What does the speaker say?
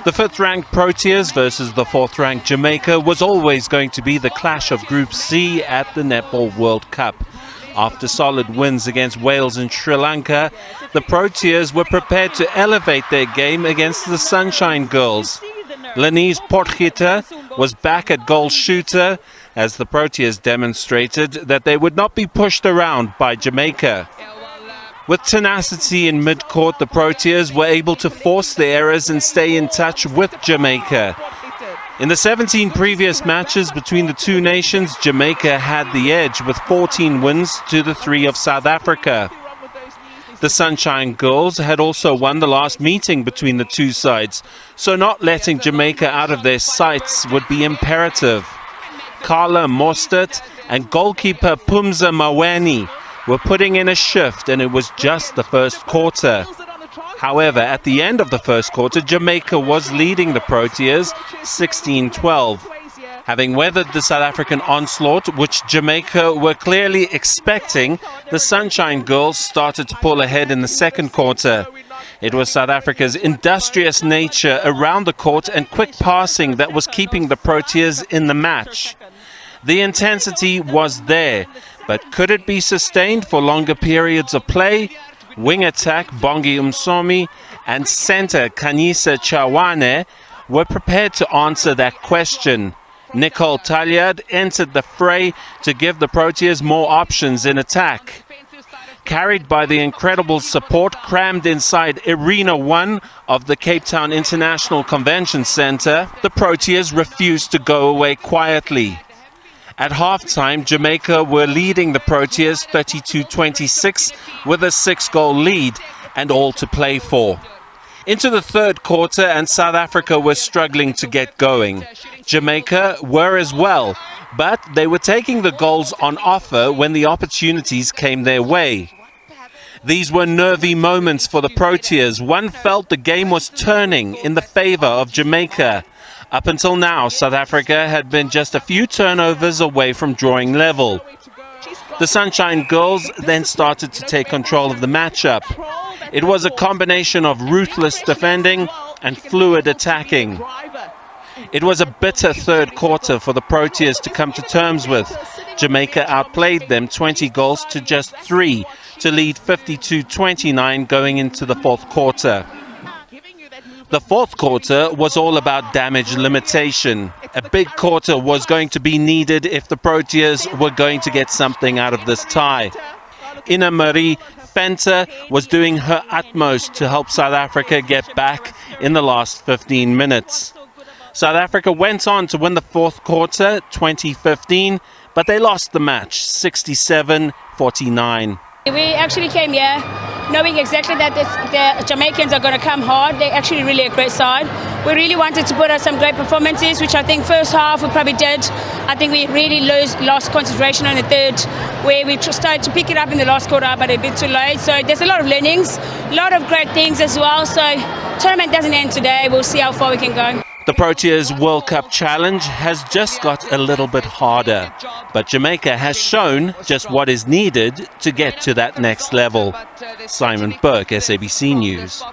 The fifth-ranked Proteas versus the fourth-ranked Jamaica was always going to be the clash of Group C at the Netball World Cup. After solid wins against Wales and Sri Lanka, the Proteas were prepared to elevate their game against the Sunshine Girls. Lenise Potgieter was back at goal shooter as the Proteas demonstrated that they would not be pushed around by Jamaica. With tenacity in mid-court, the Proteas were able to force the errors and stay in touch with Jamaica. In the 17 previous matches between the two nations, Jamaica had the edge with 14 wins to the 3 of South Africa. The Sunshine Girls had also won the last meeting between the two sides, so not letting Jamaica out of their sights would be imperative. Carla Mostert and goalkeeper Pumza Maweni were putting in a shift, and it was just the first quarter. However, at the end of the first quarter, Jamaica was leading the Proteas 16-12. Having weathered the South African onslaught, which Jamaica were clearly expecting, the Sunshine Girls started to pull ahead in the second quarter. It was South Africa's industrious nature around the court and quick passing that was keeping the Proteas in the match. The intensity was there, but could it be sustained for longer periods of play? Wing attack Bongi Umsomi and centre Kanisa Chawane were prepared to answer that question. Nicole Talliard entered the fray to give the Proteas more options in attack. Carried by the incredible support crammed inside Arena 1 of the Cape Town International Convention Centre, the Proteas refused to go away quietly. At halftime, Jamaica were leading the Proteas 32-26 with a 6-goal lead and all to play for. Into the third quarter, and South Africa were struggling to get going. Jamaica were as well, but they were taking the goals on offer when the opportunities came their way. These were nervy moments for the Proteas. One felt the game was turning in the favor of Jamaica. Up until now, South Africa had been just a few turnovers away from drawing level. The Sunshine Girls then started to take control of the matchup. It was a combination of ruthless defending and fluid attacking. It was a bitter third quarter for the Proteas to come to terms with. Jamaica outplayed them 20 goals to just 3 to lead 52-29 going into the fourth quarter. The fourth quarter was all about damage limitation. A big quarter was going to be needed if the Proteas were going to get something out of this tie. Ina Marie Fenter was doing her utmost to help South Africa get back in the last 15 minutes. South Africa went on to win the fourth quarter 2015, but they lost the match 67-49. We actually came here knowing exactly that the Jamaicans are going to come hard. They're actually really a great side. We really wanted to put out some great performances, which I think first half we probably did. I think we really lost concentration on the third, where we started to pick it up in the last quarter, but a bit too late. So there's a lot of learnings, a lot of great things as well. So tournament doesn't end today. We'll see how far we can go. The Proteas World Cup challenge has just got a little bit harder, but Jamaica has shown just what is needed to get to that next level. Simon Burke, SABC News.